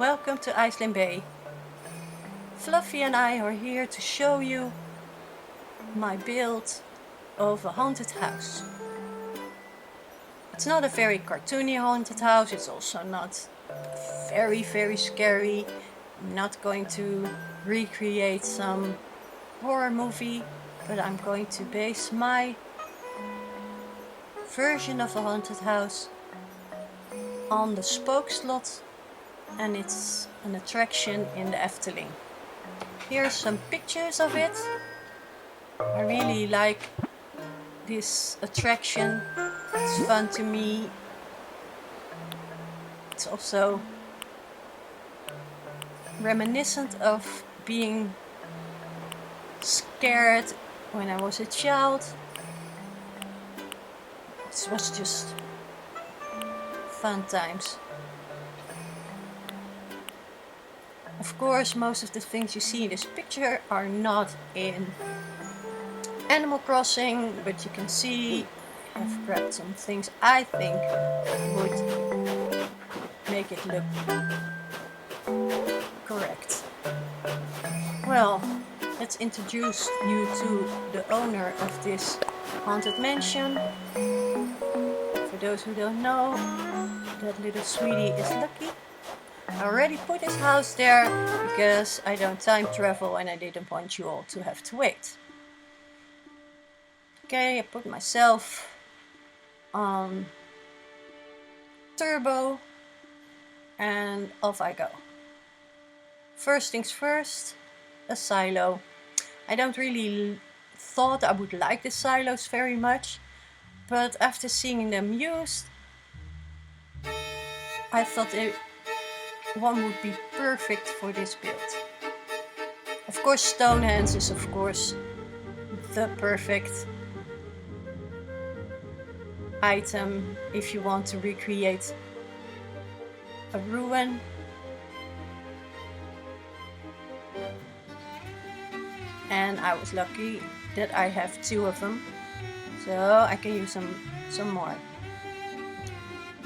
welcome to Eislyn Bay. Fluffy and I are here to show you my build of a haunted house. It's not a very cartoony haunted house, it's also not very scary. I'm not going to recreate some horror movie, but I'm going to base my version of a haunted house on the Spookslot, and it's an attraction in the Efteling. Here are some pictures of it. I really like this attraction. It's fun to me. It's also reminiscent of being scared when I was a child. It was just fun times. Of course, most of the things you see in this picture are not in Animal Crossing, but you can see I've grabbed some things I think would make it look correct. Well, let's introduce you to the owner of this haunted mansion. For those who don't know, that little sweetie is Lucky. I already put his house there because I don't time travel and I didn't want you all to have to wait. Okay, I put myself on turbo and off I go. First things first, a silo. I don't really thought I would like the silos very much, but after seeing them used, I thought one would be perfect for this build. Of course, Stonehenge is of course the perfect item if you want to recreate a ruin. And I was lucky that I have two of them, so I can use some more.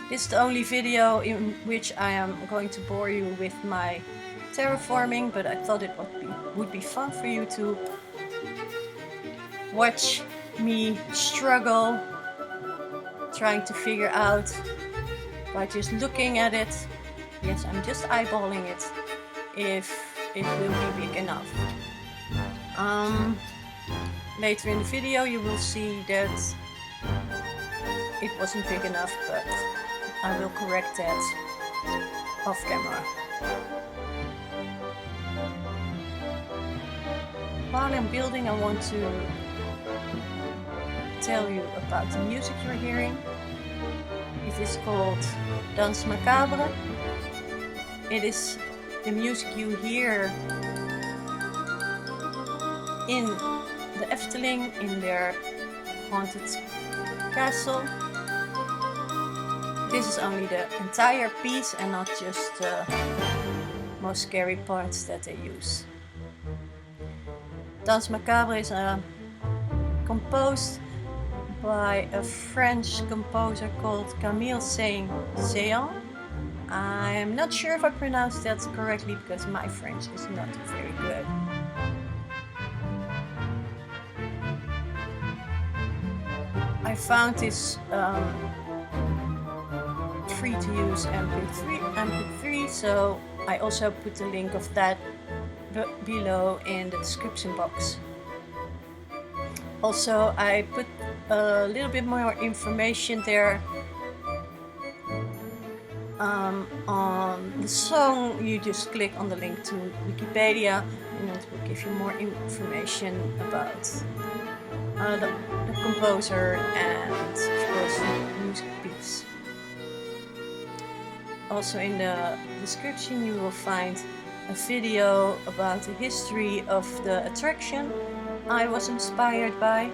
This is the only video in which I am going to bore you with my terraforming, but I thought it would be fun for you to watch me struggle, trying to figure out by just looking at it. Yes, I'm just eyeballing it, if it will be big enough. Later in the video you will see that it wasn't big enough, but I will correct that off camera. While I'm building, I want to tell you about the music you're hearing. It is called Danse Macabre. It is the music you hear in the Efteling, in their haunted castle. This is only the entire piece and not just the most scary parts that they use. Danse Macabre is composed by a French composer called Camille Saint-Saëns. I am not sure if I pronounced that correctly because my French is not very good. I found this free to use MP3, so I also put the link of that below in the description box. Also, I put a little bit more information there on the song. You just click on the link to Wikipedia and it will give you more information about the composer and of course the music piece. Also in the description you will find a video about the history of the attraction I was inspired by.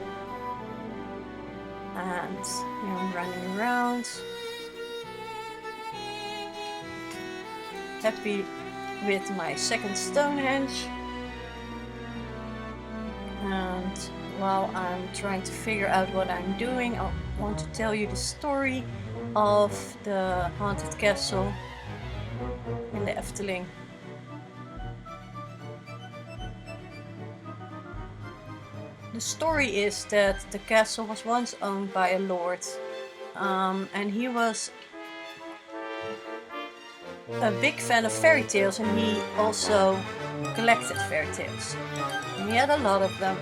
And here I'm running around, happy with my second Stonehenge. And while I'm trying to figure out what I'm doing, I want to tell you the story of the haunted castle in in the Efteling. The story is that the castle was once owned by a lord, and he was a big fan of fairy tales, and he also collected fairy tales. And he had a lot of them.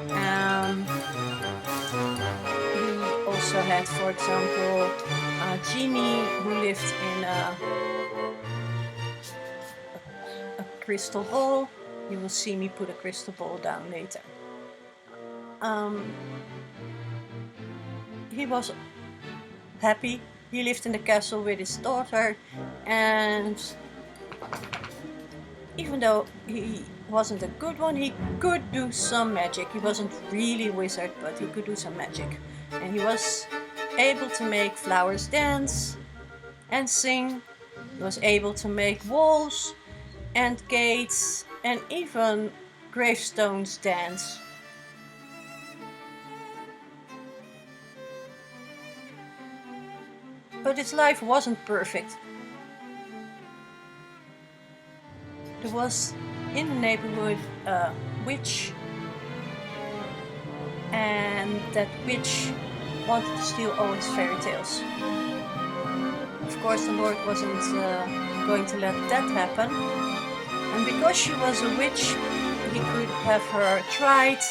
He also had, for example, a genie who lived in a crystal ball. You will see me put a crystal ball down later. He was happy. He lived in the castle with his daughter, and even though he wasn't a good one, he could do some magic. He wasn't really a wizard, but he could do some magic. And he was able to make flowers dance and sing. He was able to make walls and gates and even gravestones dance. But his life wasn't perfect. There was in the neighborhood a witch, and that witch wanted to steal all his fairy tales. Of course, the Lord wasn't going to let that happen, and because she was a witch, he could have her tried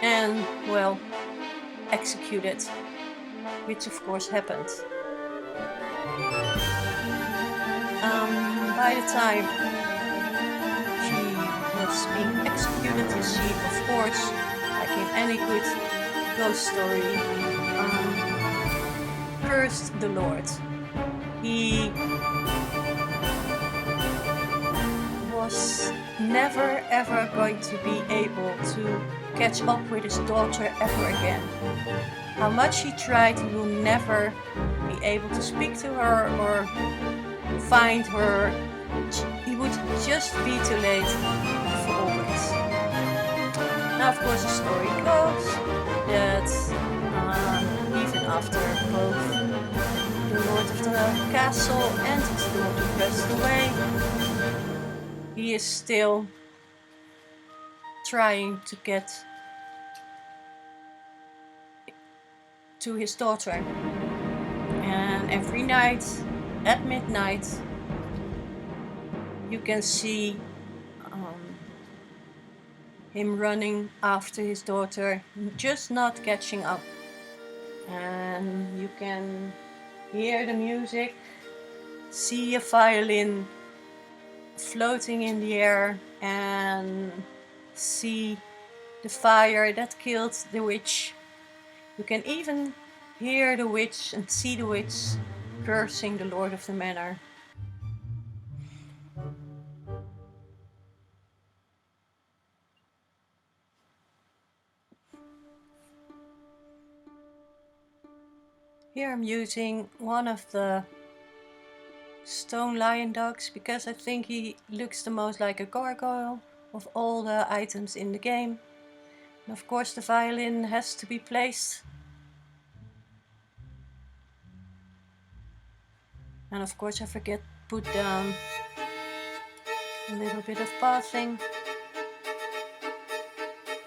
and, well, executed, which of course happened. By the time she was being executed, you see, of course, like in any good ghost story, cursed the Lord. He was never ever going to be able to catch up with his daughter ever again. How much he tried, he will never be able to speak to her or find her. He would just be too late for always. Now, of course, the story goes that even after both the Lord of the Castle and his daughter passed away, he is still trying to get to his daughter. And every night at midnight you can see him running after his daughter, just not catching up. And you can hear the music, see a violin floating in the air, and see the fire that killed the witch. You can even hear the witch and see the witch cursing the Lord of the Manor. Here I'm using one of the stone lion dogs because I think he looks the most like a gargoyle of all the items in the game. And of course the violin has to be placed. And of course I forget to put down a little bit of pathing.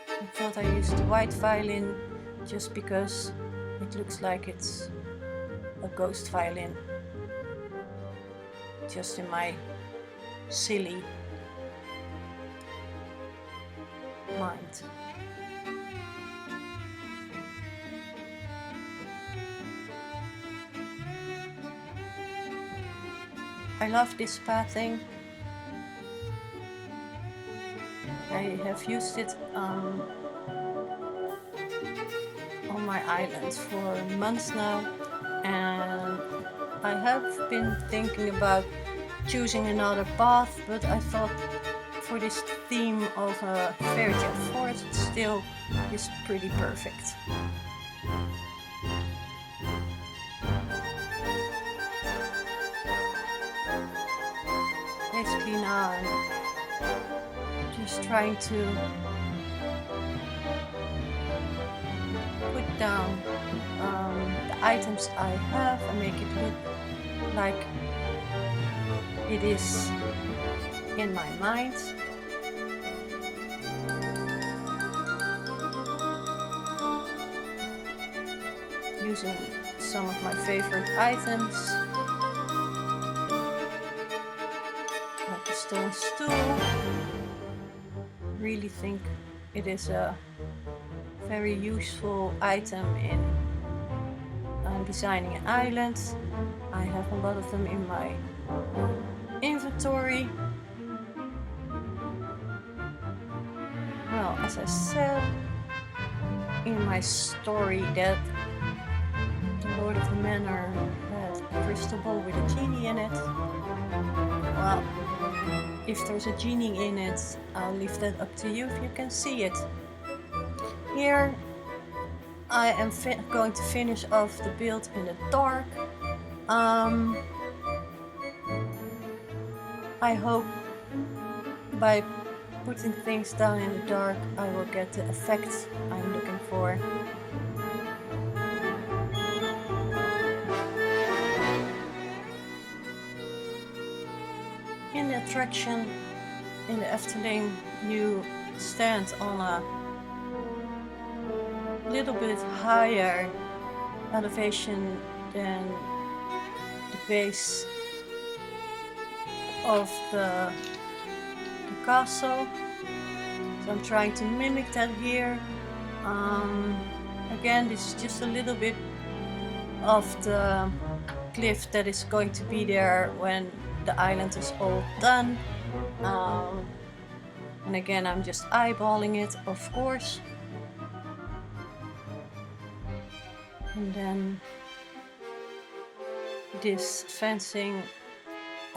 I thought I used the white violin just because it looks like it's a ghost violin. Just in my silly mind. I love this pathing. I have used it on my island for months now, and I have been thinking about choosing another path, but I thought for this theme of a fairy tale forest it still is pretty perfect. Basically now I'm just trying to put down the items I have and make it look like it is in my mind. Using some of my favorite items, like the stone stool. Really think it is a very useful item in designing an island. I have a lot of them in my inventory. Well, as I said in my story, that the Lord of the Manor had a crystal ball with a genie in it. Well, if there's a genie in it, I'll leave that up to you if you can see it. Here I am going to finish off the build in the dark. I hope by putting things down in the dark I will get the effect I'm looking for. In the attraction in the Efteling, you stand on a little bit higher elevation than the base of the castle. So I'm trying to mimic that here. Again, this is just a little bit of the cliff that is going to be there when the island is all done. And again, I'm just eyeballing it, of course. And then this fencing,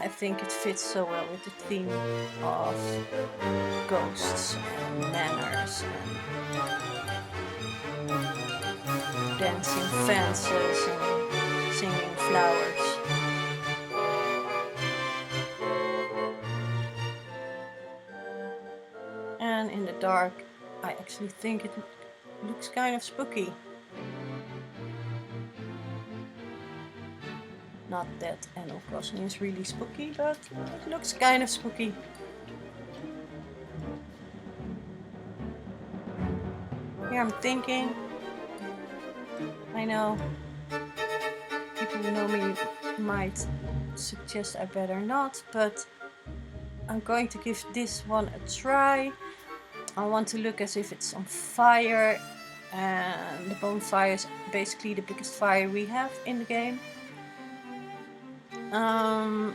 I think it fits so well with the theme of ghosts and manors and dancing fences and singing flowers. And in the dark, I actually think it looks kind of spooky. Not that Animal Crossing is really spooky, but it looks kind of spooky. Here I'm thinking, I know people who know me might suggest I better not, but I'm going to give this one a try. I want to look as if it's on fire, and the bonfire is basically the biggest fire we have in the game. From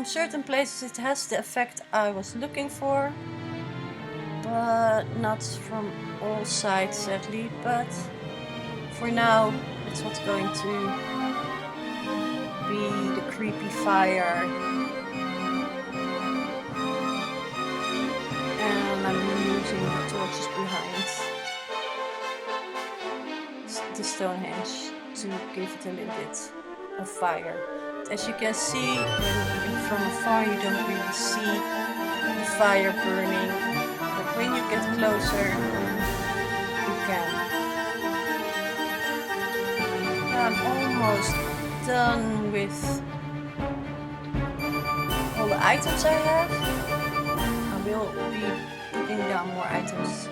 certain places it has the effect I was looking for, but not from all sides sadly, but for now it's what's going to be the creepy fire. And I'm using the torches behind the Stonehenge to give it a little bit of fire. As you can see, from afar you don't really see the fire burning, but when you get closer, you can. I'm almost done with all the items I have. I will be putting down more items.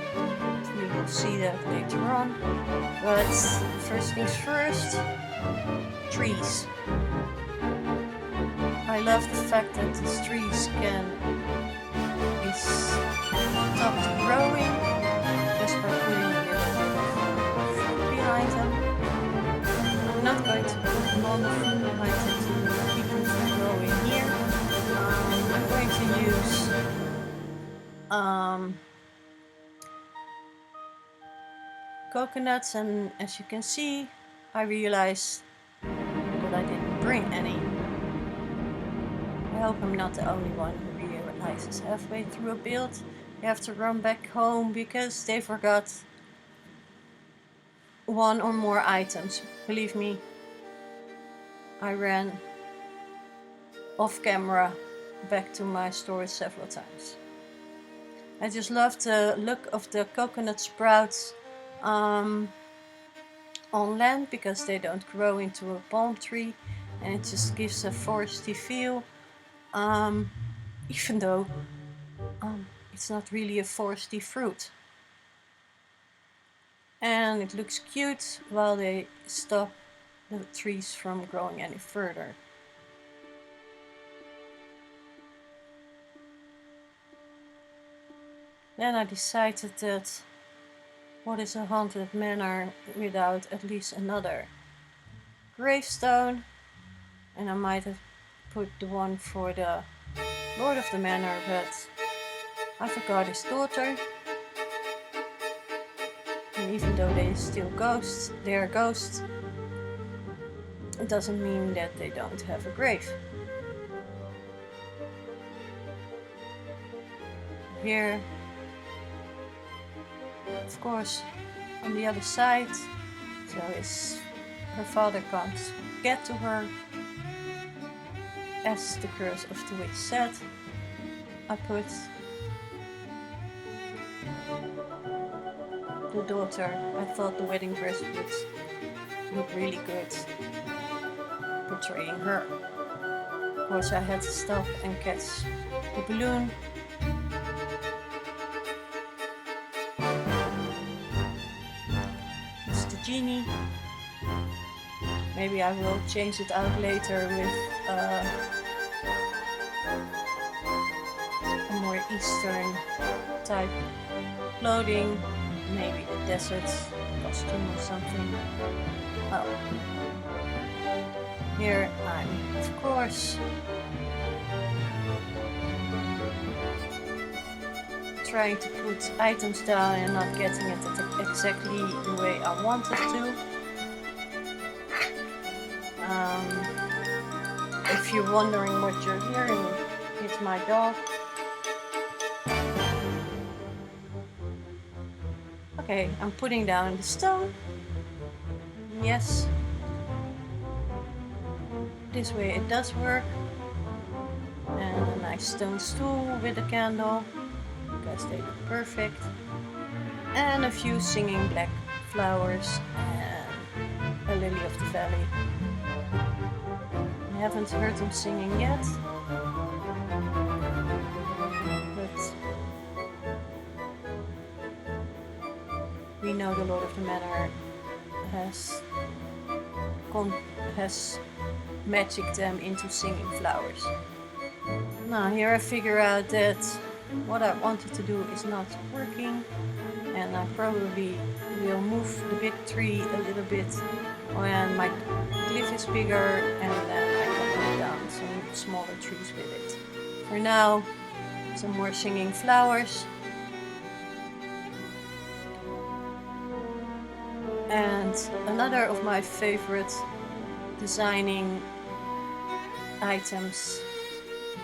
We will see that later on. But first things first, trees. I love the fact that these trees can be stopped growing just by putting a little bit of food behind them. I'm not going to put normal food behind them to keep them from growing here. I'm going to use coconuts, and as you can see, I realized that I didn't bring any. I hope I'm not the only one who realizes halfway through a build you have to run back home because they forgot one or more items. Believe me, I ran off camera back to my storage several times. I just love the look of the coconut sprouts on land because they don't grow into a palm tree. and it just gives a foresty feel, even though it's not really a foresty fruit. And it looks cute while they stop the trees from growing any further. Then I decided that what is a haunted manor without at least another gravestone, and I might have put the one for the lord of the manor, but I forgot his daughter. And even though they are ghosts, it doesn't mean that they don't have a grave. Here, of course, on the other side, so her father can't get to her. As the curse of the witch said, I put the daughter. I thought the wedding dress would look really good portraying her. Of course, I had to stop and catch the balloon. It's the genie. Maybe I will change it out later with a more Eastern type clothing, maybe the desert costume or something. Oh, here I'm, of course, trying to put items down and not getting it exactly the way I wanted to. If you're wondering what you're hearing, it's my dog. Okay, I'm putting down the stone. Yes. This way it does work. And a nice stone stool with a candle, because they look perfect. And a few singing black flowers and a lily of the valley. I haven't heard them singing yet, but we know the Lord of the Manor has magicked them into singing flowers. Now here I figure out that what I wanted to do is not working, and I probably will move the big tree a little bit when my cliff is bigger, and then I can put down some smaller trees with it. For now, some more singing flowers. And another of my favorite designing items,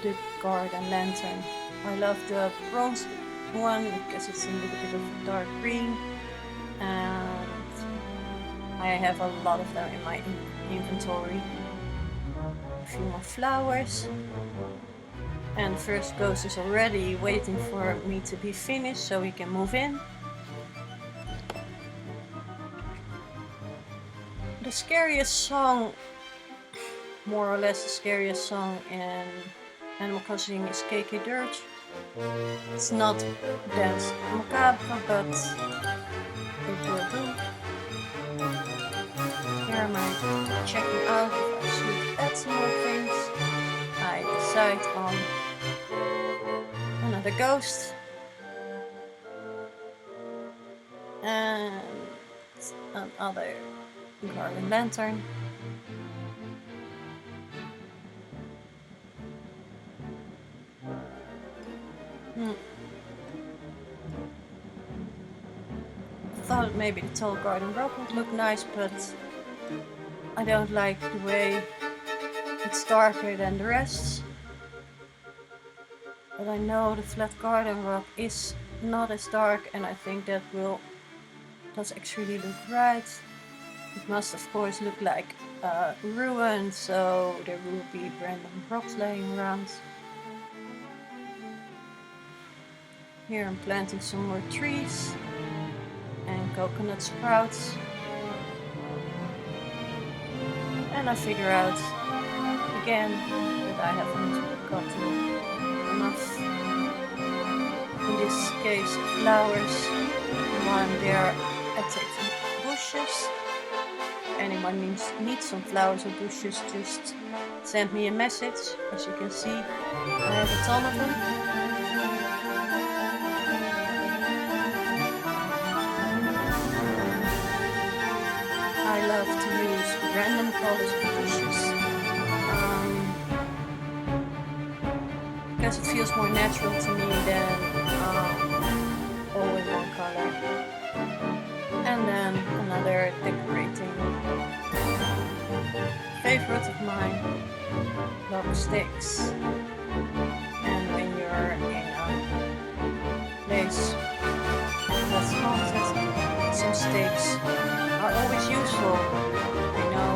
the garden lantern. I love the bronze one because it's a little bit of dark green, and I have a lot of them in my inventory. A few more flowers, and the first ghost is already waiting for me to be finished so we can move in. The scariest song, more or less the scariest song in Animal Crossing is KK Dirge. It's not Danse Macabre, but it will do. Here am I checking out if I should add some more things. I decide on another ghost and another garden lantern. I thought maybe the tall garden rock would look nice, but I don't like the way it's darker than the rest. But I know the flat garden rock is not as dark, and I think that does actually look right. It must of course look like a ruin, so there will be random rocks laying around. Here I'm planting some more trees and coconut sprouts. And I figure out again, but I haven't gotten enough, in this case, flowers. While I'm there, I take some bushes. Anyone needs some flowers or bushes, just send me a message. As you can see, I have a ton of them. I love to use random colors of bushes because it feels more natural to me than all in one color. And then another decorating favorite of mine, log sticks. And when you're in a place that's haunted, some stakes are always useful. I know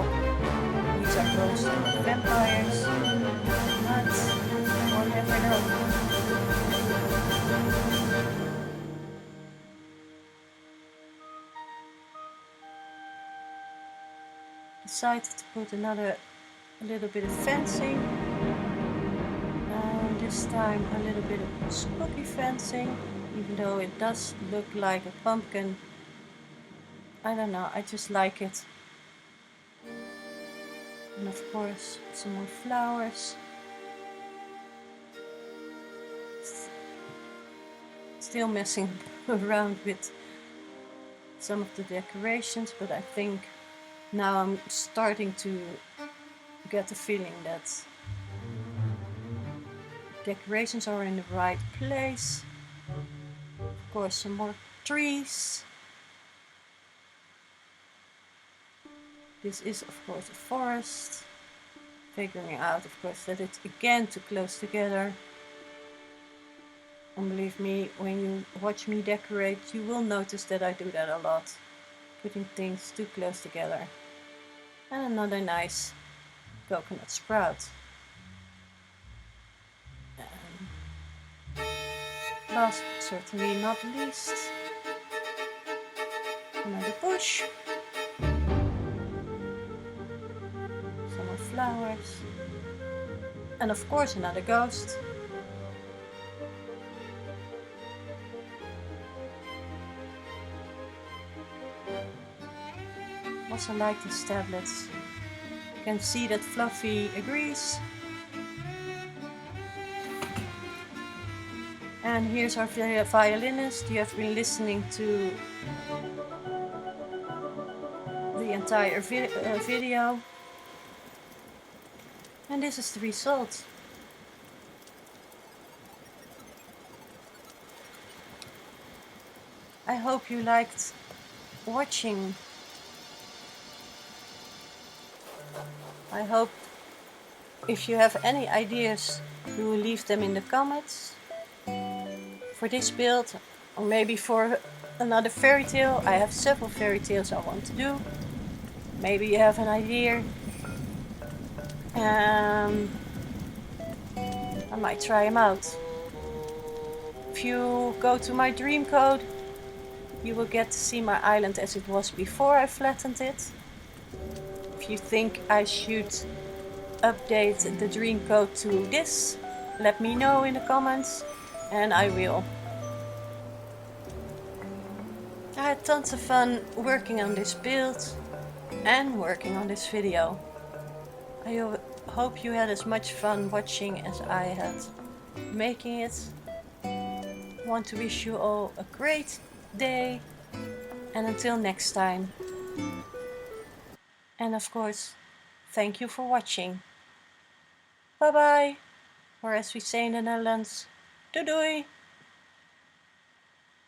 these are close to vampires, but one never know. Decided to put a little bit of fencing, and this time a little bit of spooky fencing, even though it does look like a pumpkin. I don't know, I just like it. And of course some more flowers. Still messing around with some of the decorations, but I think now I'm starting to get the feeling that decorations are in the right place. Of course, some more trees. This is of course a forest. Figuring out, of course, that it's again too close together. And believe me, when you watch me decorate, you will notice that I do that a lot. Putting things too close together. And another nice coconut sprout. And last but certainly not least, another bush. Some more flowers. And of course another ghost. Also like these tablets. You can see that Fluffy agrees. And here's our violinist. You have been listening to the entire video. And this is the result. I hope you liked watching. I hope if you have any ideas, you will leave them in the comments. For this build, or maybe for another fairy tale. I have several fairy tales I want to do. Maybe you have an idea. I might try them out. If you go to my dream code, you will get to see my island as it was before I flattened it. If you think I should update the dream code to this, let me know in the comments and I will. I had tons of fun working on this build and working on this video. I hope you had as much fun watching as I had making it. I want to wish you all a great day and until next time. And of course, thank you for watching. Bye bye, or as we say in the Netherlands, doei doei!